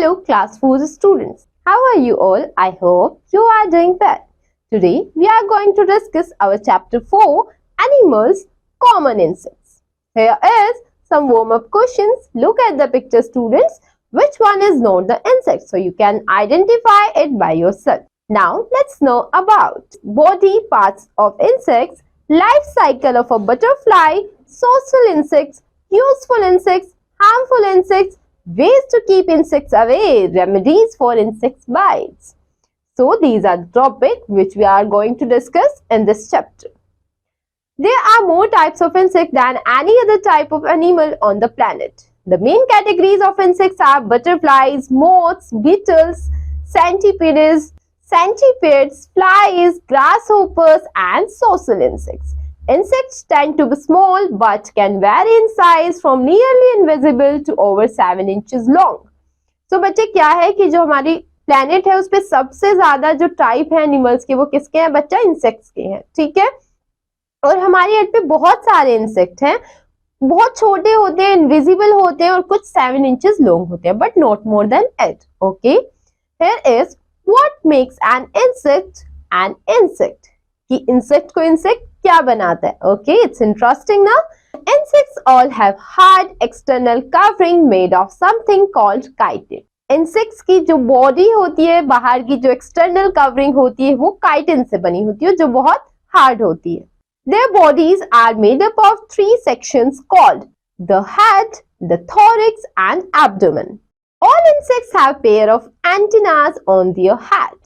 Hello class 4 students. How are you all? I hope you are doing well. Today we are going to discuss our chapter 4 Animals Common Insects. Here is some warm-up questions. Look at the picture students. Which one is not the insect? So you can identify it by yourself. Now let's know about body parts of insects, life cycle of a butterfly, social insects, useful insects, harmful insects, ways to keep insects away, remedies for insect bites. So these are the topics which we are going to discuss in this chapter. There are more types of insects than any other type of animal on the planet. The main categories of insects are butterflies, moths, beetles, centipedes, flies, grasshoppers and social insects. Insects tend to be small but can vary in size from nearly invisible to over 7 inches long. So बच्चे क्या है कि जो हमारी planet है उस पे सबसे ज्यादा जो टाइप है एनिमल्स के वो किसके हैं बच्चा? इंसेक्ट्स के हैं, ठीक है। और हमारी अर्थ पे बहुत सारे इंसेक्ट हैं, बहुत छोटे होते हैं, इनविजिबल होते हैं और कुछ 7 इंचेस लॉन्ग होते हैं but not more than 8. Okay, here is what makes an insect कि इंसेक्ट को इंसेक्ट क्या बनाता है. ओके, इट्स इंटरेस्टिंग ना. Insects all have hard external covering made of something called chitin. Insects की जो बॉडी होती है, बाहर की जो एक्सटर्नल कवरिंग होती है वो chitin से बनी होती है जो बहुत हार्ड होती है. Their bodies are made up of 3 sections called the head, the thorax and abdomen. All insects have pair of antennas on their head.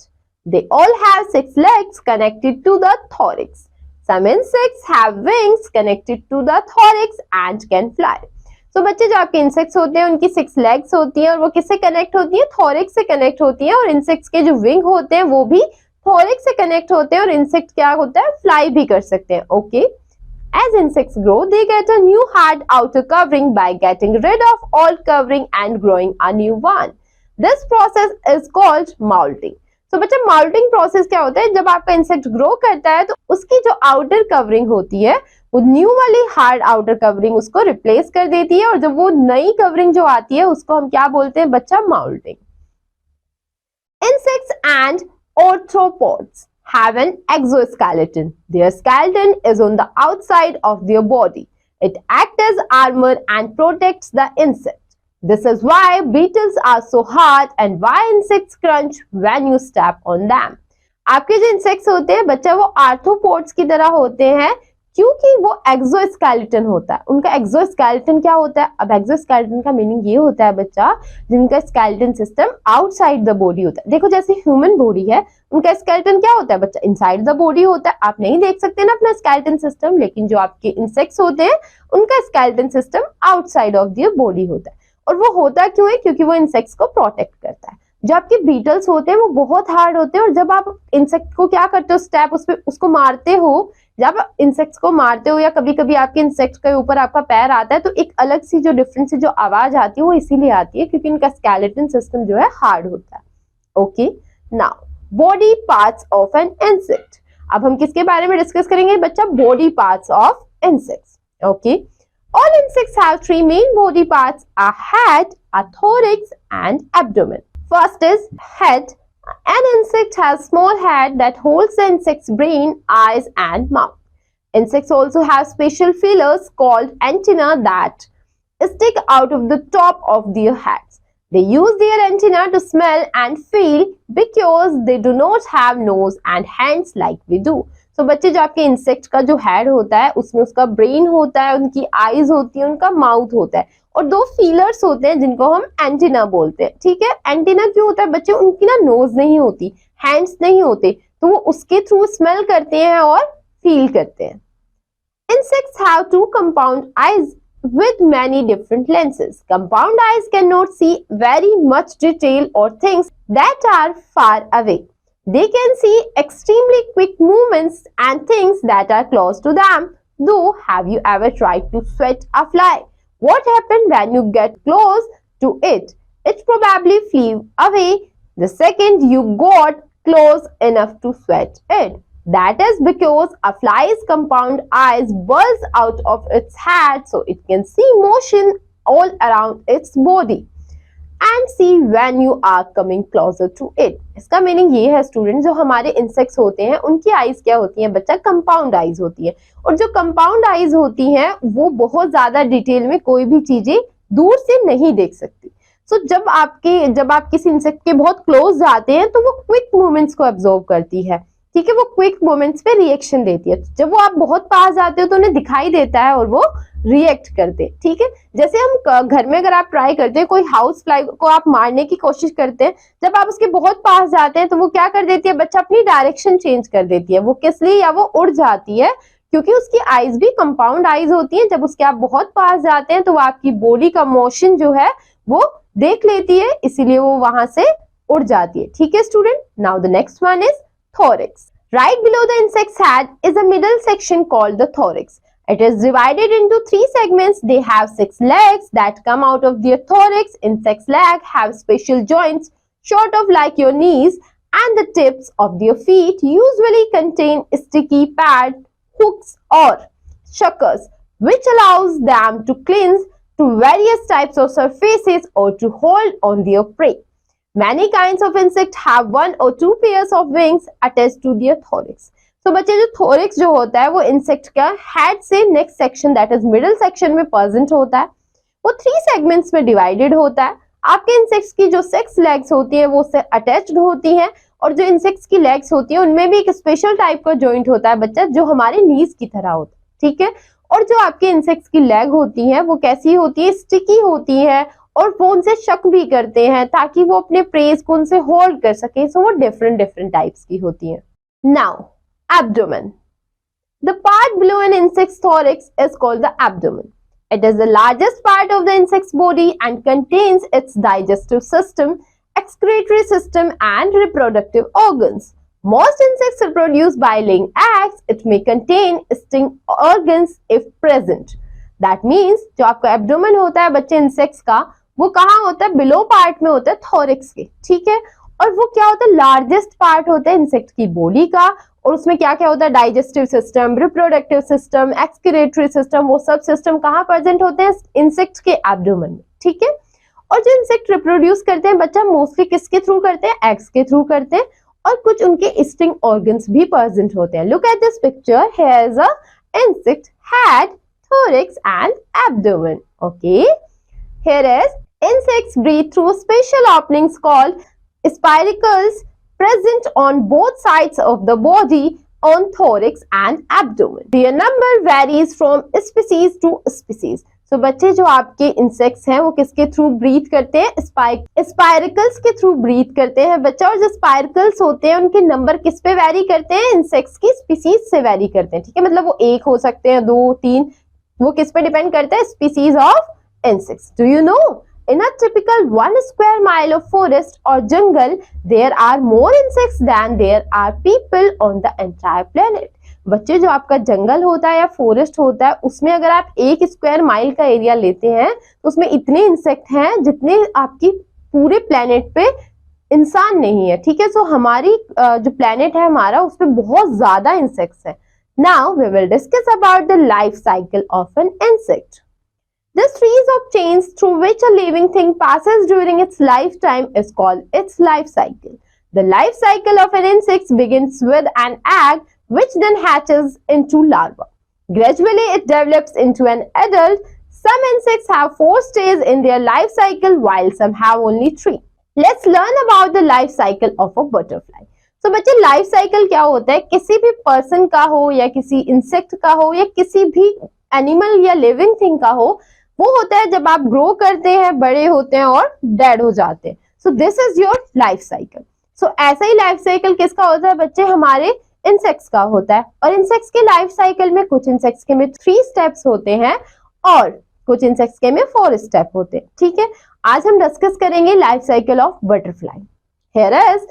They all have 6 legs connected to the thorax. Some insects have wings connected to the thorax and can fly. So बच्चे जो आपके insects होते हैं उनकी 6 legs होती हैं और वो किससे कनेक्ट होती है? थोरिक्स से कनेक्ट होती है. और इंसेक्ट्स के जो विंग होते हैं वो भी थोरिक्स से कनेक्ट होते हैं और इंसेक्ट क्या होता है? फ्लाई भी कर सकते हैं. Okay, as insects grow they get a new hard outer covering by getting rid of old covering and growing a new one. This process is called molting. तो बच्चा माउल्टिंग प्रोसेस क्या होता है? जब आपका इंसेक्ट ग्रो करता है तो उसकी जो आउटर कवरिंग होती है वो न्यू वाली हार्ड आउटर कवरिंग उसको रिप्लेस कर देती है और जब वो नई कवरिंग जो आती है उसको हम क्या बोलते हैं बच्चा? माउल्टिंग. Insects and arthropods have an exoskeleton. Their skeleton is on the outside of their body. It acts as armor and protects the insect. This is why beetles are so hard and why insects crunch when you step on them. आपके जो insects होते हैं बच्चा वो arthropods की तरह होते हैं क्योंकि वो एक्सोस्केलेटन होता है. उनका एक्सोस्केलेटन क्या होता है? अब एक्सोस्केलेटन का मीनिंग ये होता है बच्चा जिनका skeleton system outside the body होता है. देखो जैसे ह्यूमन बॉडी है उनका स्केलेटन क्या होता है बच्चा? इनसाइड द बॉडी होता है. आप नहीं देख सकते ना अपना स्केलेटन सिस्टम, लेकिन जो आपके इंसेक्ट्स होते हैं उनका skeleton system outside of their body होता है. और वो होता क्यों है? क्योंकि वो इंसेक्ट्स को प्रोटेक्ट करता है. जो आपके बीटल्स होते हैं वो बहुत हार्ड होते हैं और जब आप इंसेक्ट को क्या करते हो? स्टेप उस पे उसको मारते हो. जब आप इंसेक्ट्स को मारते हो या कभी कभी आपके इंसेक्ट के ऊपर आपका पैर आता है तो एक अलग सी जो डिफरेंट सी जो आवाज आती है वो इसीलिए आती है क्योंकि इनका स्केलेटन सिस्टम जो है हार्ड होता है. Okay, now body parts of an insect. अब हम किसके बारे में डिस्कस करेंगे बच्चा? Body parts of insects. Okay, all insects have 3 main body parts: a head, a thorax and abdomen. First is head. An insect has small head that holds the insect's brain, eyes and mouth. Insects also have special feelers called antennae that stick out of the top of their heads. They use their antenna to smell and feel because they do not have nose and hands like we do. तो बच्चे जो आपके insect का जो head होता है उसमें उसका ब्रेन होता है, उनकी आईज होती है, उनका माउथ होता है और 2 फीलर्स होते हैं जिनको हम एंटीना बोलते हैं. ठीक है, एंटीना क्यों होता है बच्चे? उनकी ना नोज नहीं होती, हैंड्स नहीं होते, तो वो उसके थ्रू स्मेल करते हैं और फील करते हैं. Insects have 2 compound eyes with many different lenses. Compound eyes cannot see very much detail or things that are far away. They can see extremely quick movements and things that are close to them. Though, have you ever tried to sweat a fly? What happens when you get close to it? It probably flew away the second you got close enough to sweat it. That is because a fly's compound eyes bulge out of its head so it can see motion all around its body. and see when you are coming closer to it. इसका meaning ये है student, जो हमारे insects होते हैं उनकी eyes क्या होती हैं बच्चा, कंपाउंड आईज होती है, और जो कंपाउंड आईज होती हैं वो बहुत ज्यादा डिटेल में कोई भी चीजें दूर से नहीं देख सकती। सो जब आप किसी इंसेक्ट के बहुत क्लोज जाते हैं तो वो क्विक मूवमेंट्स को एब्जॉर्व करती है, ठीक है, वो क्विक मोमेंट्स पे रिएक्शन देती है। जब वो आप बहुत पास जाते हो तो उन्हें दिखाई देता है और वो रिएक्ट करते हैं, ठीक है। जैसे हम घर में अगर आप ट्राई करते हैं, कोई हाउस फ्लाई को आप मारने की कोशिश करते हैं, जब आप उसके बहुत पास जाते हैं तो वो क्या कर देती है बच्चा, अपनी डायरेक्शन चेंज कर देती है। वो किस लिए, या वो उड़ जाती है, क्योंकि उसकी आईज भी कंपाउंड आईज होती हैं। जब उसके आप बहुत पास जाते हैं तो वो आपकी बॉडी का मोशन जो है वो देख लेती है, इसीलिए वो वहां से उड़ जाती है, ठीक है student. Now the next one is thorax. Right below the insect's head is a middle section called the thorax. It is divided into 3 segments. They have 6 legs that come out of their thorax. Insect's legs have special joints short of like your knees, and the tips of their feet usually contain sticky pad, hooks or suckers, which allows them to cling to various types of surfaces or to hold on their prey. Many kinds of insects have 1 or 2 pairs of wings attached to their thorax. तो बच्चे जो thorax जो होता है वो insect का head से next section that is middle section में प्रेजेंट होता है। वो 3 सेगमेंट्स में डिवाइडेड होता है। आपके इंसेक्ट्स की जो 6 लेग्स होती है वो उससे अटैच्ड होती है, और जो इंसेक्ट्स की लेग्स होती है उनमें भी एक स्पेशल टाइप का जॉइंट होता है बच्चा, जो हमारे नीज की तरह होता है, ठीक है। और जो आपके इंसेक्ट्स की लेग होती है वो कैसी होती है, स्टिकी होती है, और वो उनसे शक भी करते हैं ताकि वो अपने प्रेज को उनसे होल्ड कर सके। सो वो डिफरेंट टाइप्स की होती है। Now abdomen, the part below an insects thorax is called the abdomen. It is the largest part of the insect's body and contains its digestive system, excretory system and reproductive organs. Most insects reproduce by laying eggs. It may contain sting organs if present. That means जो आपका abdomen होता है बच्चे insects का, वो कहाँ होता है, बिलो पार्ट में होता है थोरिक्स के, ठीक है। और वो क्या होता है, लार्जेस्ट पार्ट होता है इंसेक्ट की बॉडी का, और उसमें क्या क्या होता है, digestive system, reproductive system, excretory system, वो सब सिस्टम कहाँ प्रेजेंट होते हैं, इंसेक्ट के एब्डोमेन में, ठीक है। और जो इंसेक्ट रिप्रोड्यूस करते हैं बच्चा मोस्टली किसके थ्रू करते हैं, एग्स के थ्रू करते हैं, और कुछ उनके स्टिंग ऑर्गन्स भी प्रेजेंट होते हैं। Look at this picture, here is a insect head, thorax and abdomen. Okay, here is insects breathe through special openings called spiracles present on both sides of the body on thorax and abdomen. Their number varies from species to species. So बच्चे जो आपके insects हैं वो किसके through breathe करते हैं, spiracles के through breathe करते हैं बच्चा। और जो स्पाइरिकल्स होते हैं उनके नंबर किस पे वैरी करते हैं, इंसेक्ट्स की स्पीसीज से वैरी करते हैं, ठीक है। मतलब वो 1 हो सकते हैं, 2, 3, वो किस पे डिपेंड करता है, species of insects. Do you no, in a typical 1 square mile of forest or jungle there are more insects than there are people on the entire planet. बच्चे जो आपका जंगल होता है या फॉरेस्ट होता है उसमें अगर आप 1 स्क्वायर माइल का एरिया लेते हैं तो उसमें इतने इंसेक्ट हैं जितने आपकी पूरे प्लेनेट पे इंसान नहीं है, ठीक है। सो हमारी जो प्लेनेट है हमारा उस पे बहुत ज्यादा इंसेक्ट्स हैं। Now we will discuss about the life cycle of an insect. The series of chains through which a living thing passes during its lifetime is called its life cycle. The life cycle of an insect begins with an egg which then hatches into larva. Gradually it develops into an adult. Some insects have 4 stages in their life cycle while some have only 3. Let's learn about the life cycle of a butterfly. तो बच्चे life cycle क्या होता है, किसी भी person का हो या किसी इंसेक्ट का हो या किसी भी एनिमल या लिविंग थिंग का हो, वो होता है जब आप ग्रो करते हैं, बड़े होते हैं और डेड हो जाते हैं। So this is your life cycle. So ऐसा ही लाइफ साइकिल किसका होता है बच्चे, हमारे इंसेक्ट्स का होता है। और इंसेक्ट्स के लाइफ साइकिल में कुछ इंसेक्ट्स के में 3 स्टेप्स होते हैं और कुछ इंसेक्ट्स के में 4 स्टेप होते हैं, ठीक है। आज हम डिस्कस करेंगे life cycle of butterfly. Here is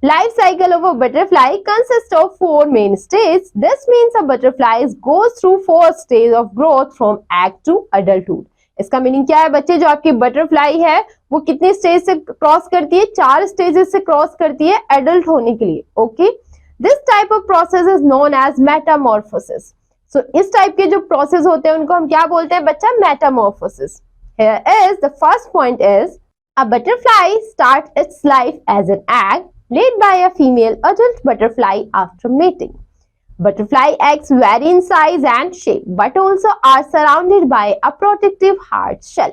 life cycle of a butterfly consists of 4 main stages. This means a butterfly goes through 4 stages of growth from egg to adulthood. इसका मीनिंग क्या है बच्चे, जो आपकी बटरफ्लाई है वो कितने स्टेज से क्रॉस करती है, 4 स्टेजेस से क्रॉस करती है एडल्ट होने के लिए, okay. This type of process is known as metamorphosis. So इस टाइप के जो प्रोसेस होते हैं उनको हम क्या बोलते हैं बच्चा, Metamorphosis. Here is the first point is A butterfly starts its life as an egg laid by a female adult butterfly after mating. Butterfly eggs vary in size and shape but also are surrounded by a protective hard shell.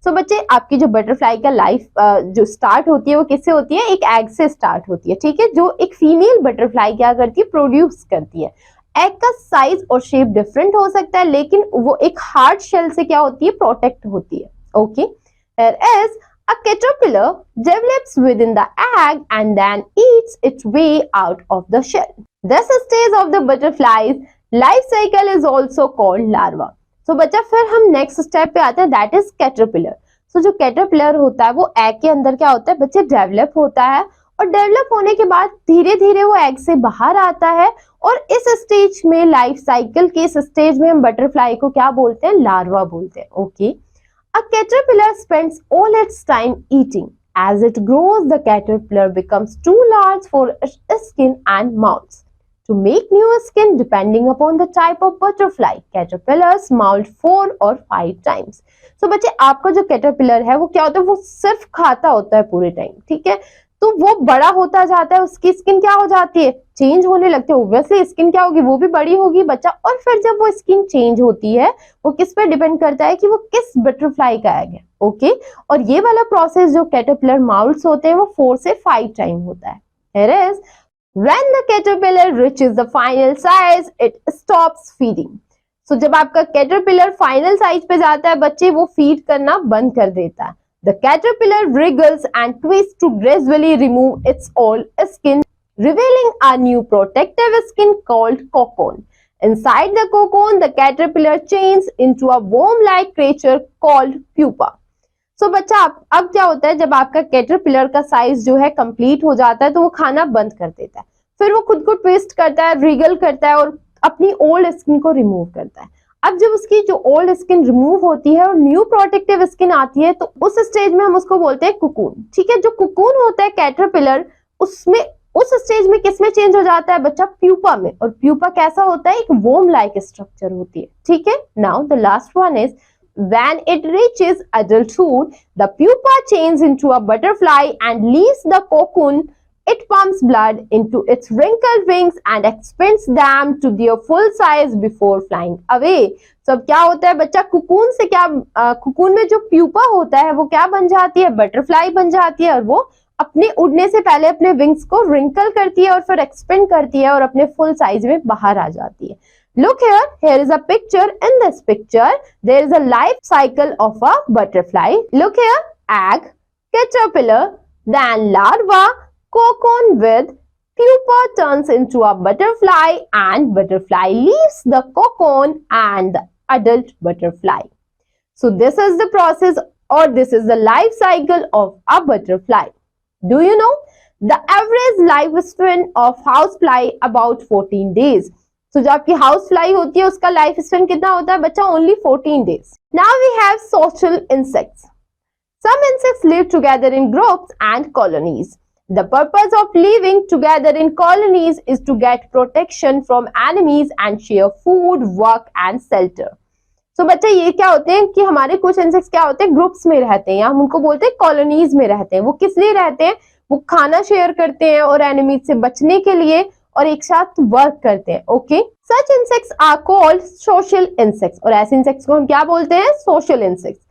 So बच्चे आपकी जो butterfly का life जो start होती है वो किससे होती है? एक एग से स्टार्ट होती है, ठीक है, जो एक फीमेल बटरफ्लाई क्या करती है? प्रोड्यूस करती है। एग का साइज और शेप डिफरेंट हो सकता है लेकिन वो एक हार्ड शेल से क्या होती है? प्रोटेक्ट होती है। Okay, whereas a caterpillar develops within the egg and then eats its way out of the shell. This stage of the butterfly's life cycle is also called larva. So बच्चा फिर हम next step पे आते हैं, that is caterpillar. सो जो caterpillar होता है वो एग के अंदर क्या होता है बच्चे? डेवलप होता है और डेवलप होने के बाद धीरे धीरे वो एग से बाहर आता है और इस स्टेज में, लाइफ साइकिल के इस स्टेज में हम बटरफ्लाई को क्या बोलते हैं? लार्वा बोलते हैं। Okay, A caterpillar spends all its time eating. As it grows, the caterpillar becomes too large for its skin and molts. To make new skin, depending upon the type of butterfly, caterpillars molt 4 or 5 times. So बच्चे आपका जो caterpillar है वो क्या होता है? वो सिर्फ खाता होता है पूरे टाइम, ठीक है, तो वो बड़ा होता जाता है, उसकी स्किन क्या हो जाती है? चेंज होने लगती है। ऑब्वियसली स्किन क्या होगी? वो भी बड़ी होगी बच्चा। और फिर जब वो स्किन चेंज होती है वो किस पे डिपेंड करता है कि वो किस बटरफ्लाई का एग है। ओके, और ये वाला प्रोसेस जो कैटरपिलर माउल्ट्स होते हैं वो 4 से 5 टाइम होता है। Whereas when the caterpillar reaches the final size, it stops feeding. So जब आपका कैटरपिलर फाइनल साइज पे जाता है बच्चे, वो फीड करना बंद कर देता है। The caterpillar wriggles and twists to gradually remove its old skin, revealing a new protective skin called cocoon. Inside the cocoon, the caterpillar changes into a worm-like creature called pupa. So बच्चा अब क्या होता है? जब आपका caterpillar का size जो है कंप्लीट हो जाता है तो वो खाना बंद कर देता है, फिर वो खुद को ट्विस्ट करता है, रिगल करता है और अपनी ओल्ड स्किन को रिमूव करता है। अब जब उसकी जो ओल्ड स्किन रिमूव होती है और न्यू प्रोटेक्टिव स्किन आती है तो उस स्टेज में हम उसको बोलते हैं कुकून, ठीक है। जो कुकून होता है कैटरपिलर, उसमें उस स्टेज में किस में चेंज हो जाता है बच्चा? प्यूपा में। और प्यूपा कैसा होता है? एक वोम लाइक स्ट्रक्चर होती है, ठीक है। Now the last one is when it reaches adulthood, the pupa changes into a butterfly and leaves the cocoon. It pumps blood into its wrinkled wings and expands them to their full size before flying away. So अब क्या होता है बच्चा? Cocoon से क्या, cocoon में जो pupa होता है वो क्या बन जाती है? बटरफ्लाई बन जाती है और वो अपने उड़ने से पहले अपने विंग्स को रिंकल करती है और फिर एक्सपेंड करती है और अपने फुल साइज में बाहर आ जाती है। Look here, here is a picture. In this picture, there is a life cycle of a butterfly. Look here, egg, caterpillar, then larva, cocoon with pupa turns into a butterfly and butterfly leaves the cocoon and the adult butterfly. So this is the process or this is the life cycle of a butterfly. Do you know? The average lifespan of housefly about 14 days. So जो आपकी house fly होती है उसका life span कितना होता है बच्चा? Only 14 days. Now we have social insects. Some insects live together in groups and colonies. The purpose of living together in colonies is to get protection from enemies and share food, work and shelter. So बच्चा ये क्या होते हैं कि हमारे कुछ insects क्या होते हैं? ग्रुप्स में रहते हैं, या हम उनको बोलते हैं कॉलोनीज में रहते हैं। वो किस लिए रहते हैं? वो खाना शेयर करते हैं और एनिमीज से बचने के लिए और एक साथ वर्क करते हैं। Okay, such insects are called social insects. और ऐसे इंसेक्ट्स को हम क्या बोलते हैं? Social insects.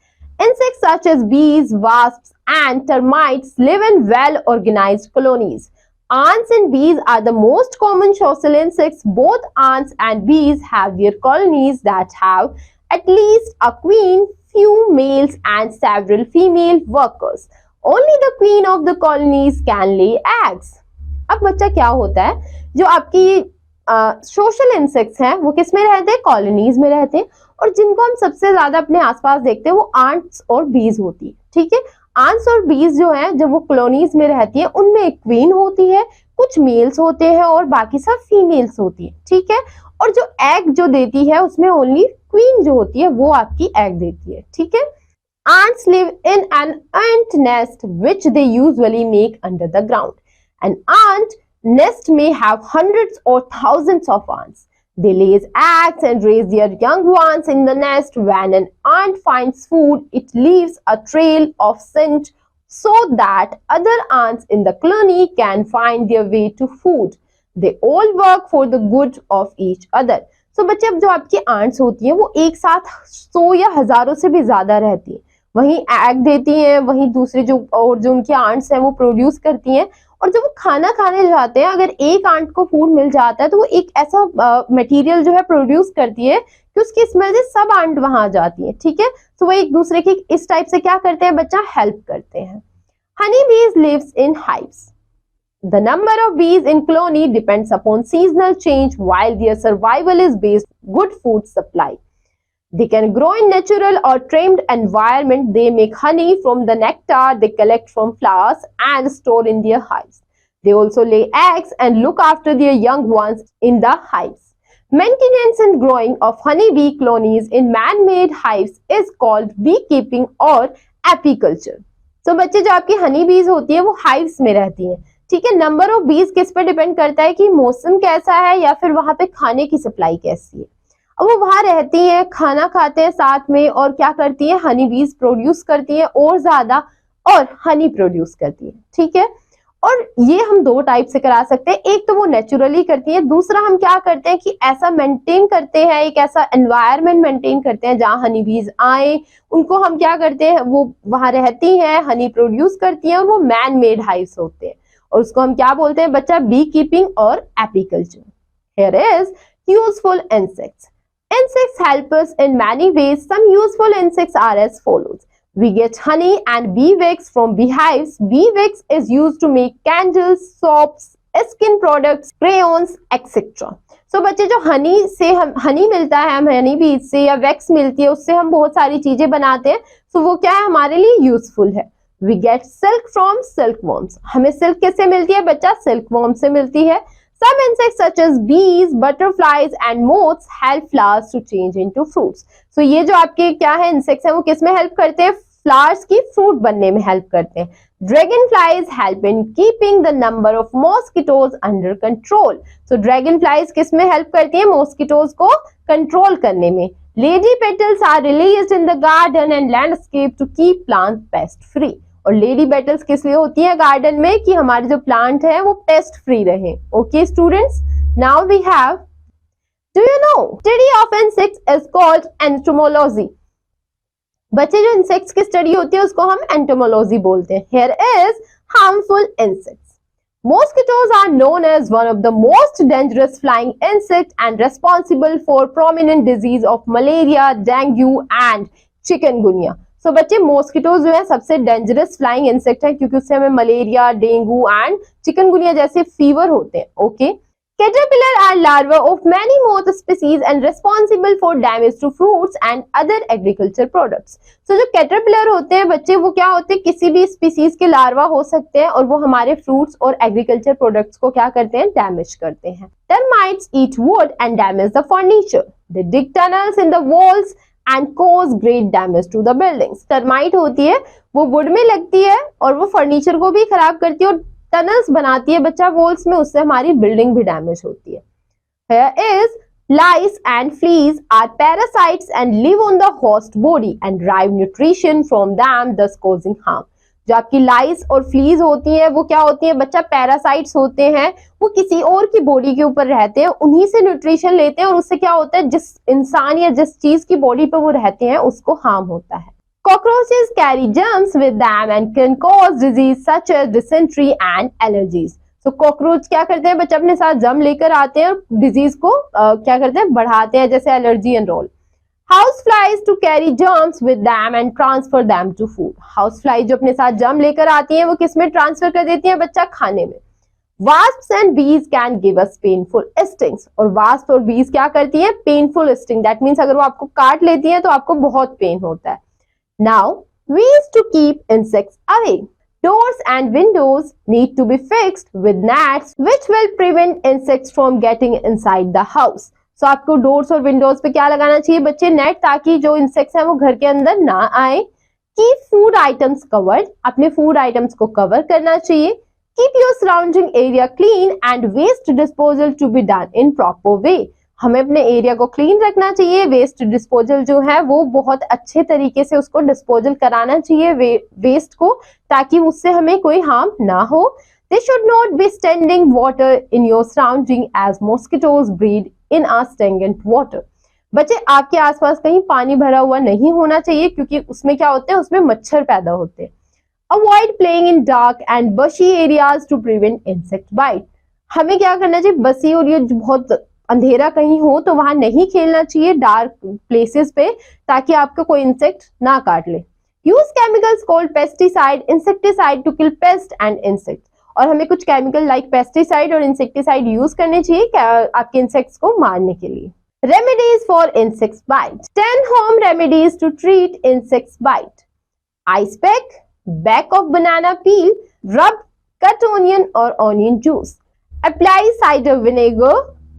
Insects such as bees, wasps, and termites live in well-organized colonies. Ants and bees are the most common social insects. Both ants and bees have their colonies that have at least a queen, few males, and several female workers. Only the queen of the colonies can lay eggs. अब बच्चा क्या होता है? जो आपकी social insects हैं वो किस में रहते हैं? कॉलोनीज में रहते हैं। और जिनको हम सबसे ज्यादा अपने आसपास देखते हैं वो आंट्स और बीज होती है, ठीक है। आंट्स और बीज जो है जब वो कॉलोनीज में रहती है उनमें एक क्वीन होती है, कुछ मेल्स होते हैं और बाकी सब फीमेल्स होती है, ठीक है। और जो एग जो देती है उसमें ओनली क्वीन जो होती है वो आपकी एग देती है, ठीक है। Ants live in an ant nest which they usually make under the ground. An ant nest may have hundreds or thousands of ants. They lay eggs and raise their young ones in the nest. When an ant finds food, it leaves a trail of scent so that other ants in the colony can find their way to food. They all work for the good of each other. So बच्चे, अब जो आपकी ants होती हैं वो एक साथ 100 या हजारों से भी ज्यादा रहती हैं, वहीं एग देती हैं, वहीं दूसरे जो उनकी आंट्स हैं वो प्रोड्यूस करती हैं, और जब वो खाना खाने जाते हैं अगर एक आंट को फूड मिल जाता है तो वो एक ऐसा मटेरियल जो है प्रोड्यूस करती है कि उसकी स्मेल से सब आंट वहां आ जाती है, ठीक है। तो वो एक दूसरे की इस टाइप से क्या करते हैं बच्चा, हेल्प करते हैं। Honey bees lives in hives. The number of bees in colony depends upon seasonal change, while their survival is based on good food supply. They can grow in natural or tamed environment. They make honey from the nectar they collect from flowers and store in their hives. They also lay eggs and look after their young ones in the hives. Maintenance and growing of honeybee colonies in man-made hives is called beekeeping or apiculture. So बच्चे, जो आपकी हनी बीज होती है वो hives में रहती हैं, ठीक है। नंबर ऑफ बीज किस पे डिपेंड करता है कि मौसम कैसा है या फिर वहां पे खाने की सप्लाई कैसी है। अब वो वहां रहती हैं, खाना खाते हैं साथ में, और क्या करती हैं, हनी बीज प्रोड्यूस करती हैं और ज्यादा, और हनी प्रोड्यूस करती है, ठीक है। और ये हम दो टाइप से करा सकते हैं, एक तो वो नेचुरली करती है, दूसरा हम क्या करते हैं कि ऐसा मेंटेन करते हैं, एक ऐसा एनवायरनमेंट मेंटेन करते हैं जहां हनी बीज आए, उनको हम क्या करते हैं, वो वहां रहती हैं, हनी प्रोड्यूस करती हैं, और वो मैन मेड हाइव्स होते हैं, और उसको हम क्या बोलते हैं बच्चा, बी कीपिंग और apiculture. Here is useful insects. Insects help us in many ways. Some useful insects are as follows. We get honey and bee wax from beehives. Bee wax is used to make candles, soaps, skin products, crayons, etc. So बच्चे, जो हनी से हम हनी मिलता है, हम हनी बीज से या वैक्स मिलती है, उससे हम बहुत सारी चीजें बनाते हैं। So वो क्या है, हमारे लिए यूजफुल है। We get silk from silkworms. हमें सिल्क किससे मिलती है बच्चा, सिल्कवॉर्म से मिलती है। Some insects such as bees, butterflies and moths help flowers to change into fruits. So ये जो आपके क्या है इंसेक्ट्स हैं वो किस में हेल्प करते हैं, फ्लावर्स की फ्रूट बनने में हेल्प करते हैं। Dragonflies help in keeping the number of mosquitoes under control. So dragonflies किस में हेल्प करती हैं, मॉस्किटोज को कंट्रोल करने में। Lady petals are released in the garden and landscape to keep plants pest free. और लेडी बेटल्स किस लिए होती है गार्डन में, कि हमारे जो प्लांट है वो पेस्ट फ्री रहे। Okay students, now we have, do you know, study of insects is called entomology. बच्चे, जो इंसेक्ट्स की स्टडी होती है उसको हम एंटोमोलॉजी बोलते हैं। Here is harmful insects. Mosquitoes are known as one of the most dangerous flying insects and responsible for prominent disease of malaria, dengue and chikungunya. So बच्चे, मॉस्किटोज जो है सबसे डेंजरस फ्लाइंग इंसेक्ट है, क्योंकि उससे हमें मलेरिया, डेंगू एंड चिकनगुनिया जैसे fever होते हैं। Okay, Caterpillar are larvae of many moth species and responsible for damage to fruits and other agriculture products. So जो caterpillar होते हैं बच्चे, वो क्या होते हैं, किसी भी स्पीसीज के लार्वा हो सकते हैं, और वो हमारे फ्रूट्स और एग्रीकल्चर प्रोडक्ट्स को क्या करते हैं, डैमेज करते हैं। Termites eat wood and damage the furniture. They dig tunnels in the walls and cause great damage to the buildings. Termite होती है, वो वुड में लगती है और वो फर्नीचर को भी खराब करती है और टनल्स बनाती है बच्चा वॉल्स में, उससे हमारी बिल्डिंग भी डैमेज होती है। Here is lice and fleas are parasites and live on the host body and derive nutrition from them, thus causing harm. जो आपकी लाइस और फ्लीज होती हैं वो क्या होती हैं बच्चा, पैरासाइट्स होते हैं, वो किसी और की बॉडी के ऊपर रहते हैं, उन्हीं से न्यूट्रिशन लेते हैं, और उससे क्या होता है, जिस इंसान या जिस चीज की बॉडी पे वो रहते हैं उसको हार्म होता है। Cockroaches carry germs with them and can cause disease such as dysentery and allergies. So cockroach क्या करते हैं बच्चे, अपने साथ जर्म लेकर आते हैं, डिजीज को क्या करते हैं, बढ़ाते हैं, जैसे allergy and all. House flies to carry germs with them and transfer them to food. House fly जो अपने साथ जर्म लेकर आती हैं वो किस में ट्रांसफर कर देती हैं बच्चा, खाने में। Wasps and bees can give us painful stings. और wasp और bees क्या करती हैं, painful sting. That means अगर वो आपको काट लेती हैं तो आपको बहुत पेन होता है। Now, ways to keep insects away. Doors and windows need to be fixed with nets which will prevent insects from getting inside the house. So आपको डोर्स और विंडोज पे क्या लगाना चाहिए बच्चे, नेट, ताकि जो इंसेक्ट्स हैं वो घर के अंदर ना आए। Keep food items covered. अपने फूड आइटम्स को कवर करना चाहिए। Keep your surrounding area clean and waste disposal to be done in proper way. हमें अपने एरिया को क्लीन रखना चाहिए, वेस्ट डिस्पोजल जो है वो बहुत अच्छे तरीके से उसको डिस्पोजल कराना चाहिए वेस्ट को, ताकि उससे हमें कोई हार्म ना हो। They should not be standing water in your surrounding as mosquitoes breed in our stagnant water. बच्चे आपके आसपास कहीं पानी भरा हुआ नहीं होना चाहिए, क्योंकि उसमें क्या होते हैं, उसमें मच्छर पैदा होते हैं। Avoid playing in dark and bushy areas to prevent insect bite. हमें क्या करना चाहिए, बसी और ये बहुत अंधेरा कहीं हो तो वहां नहीं खेलना चाहिए डार्क प्लेसेस पे, ताकि आपको कोई इंसेक्ट ना काट ले। Use chemicals called pesticide, insecticide to kill pests and insects. और हमें कुछ केमिकल लाइक पेस्टिसाइड और इंसेक्टिसाइड यूज करने चाहिए आपके इंसेक्ट्स को मारने के लिए। Remedies for insect bite. 10 home remedies to treat insect bite. Ice pack, back of banana peel, rub cut onion or onion juice. Apply cider vinegar,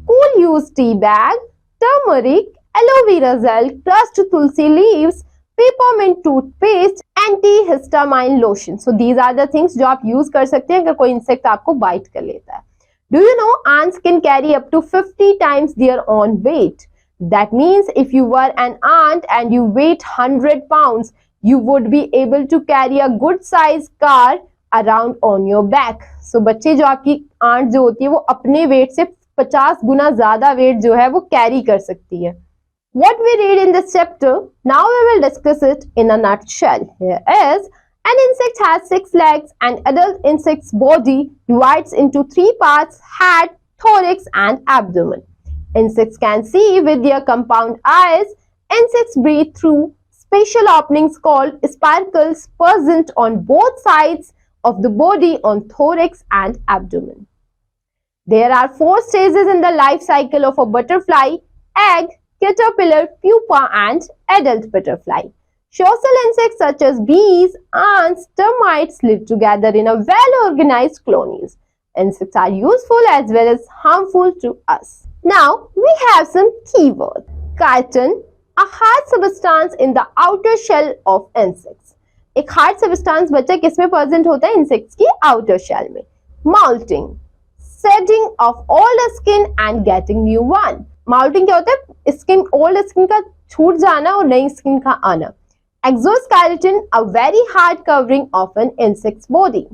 cool use tea bag, turmeric, aloe vera gel, crushed tulsi leaves, peppermint toothpaste, antihistamine lotion. So these are the things जो आप use कर सकते हैं अगर कोई insect आपको bite कर लेता है। Do you know ants can carry up to 50 times their own weight? That means if you were an ant and you weight 100 pounds, you would be able to carry a good size car around on your back. So बच्चे जो आपकी aunt जो होती है वो अपने wait से 50 गुना ज्यादा वेट जो है वो कैरी कर सकती है। What we read in this chapter, now we will discuss it in a nutshell. Here is, an insect has 6 legs. An adult insect's body divides into 3 parts: head, thorax and abdomen. Insects can see with their compound eyes. Insects breathe through special openings called spiracles present on both sides of the body on thorax and abdomen. There are 4 stages in the life cycle of a butterfly: egg, caterpillar, pupa and adult butterfly. Social insects such as bees, ants, termites live together in a well-organized colonies. Insects are useful as well as harmful to us. Now we have some keywords. Chitin, a hard substance in the outer shell of insects. एक hard substance बच्चा किसमें present होता है? Insects की outer shell में. Molting, shedding of old skin and getting new one. Molting क्या होता है? Skin, old skin का छूट जाना और नई skin का आना. Exoskeleton, a very hard covering of an insect's body.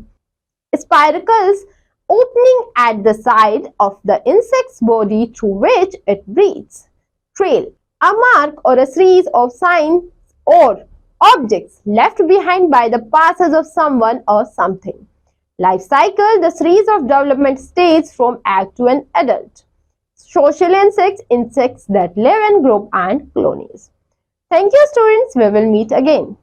Spiracles, opening at the side of the insect's body through which it breathes. Trail, a mark or a series of signs or objects left behind by the passage of someone or something. Life cycle, the series of development stages from egg to an adult. Social insects, insects that live in group and colonies. Thank you students, we will meet again.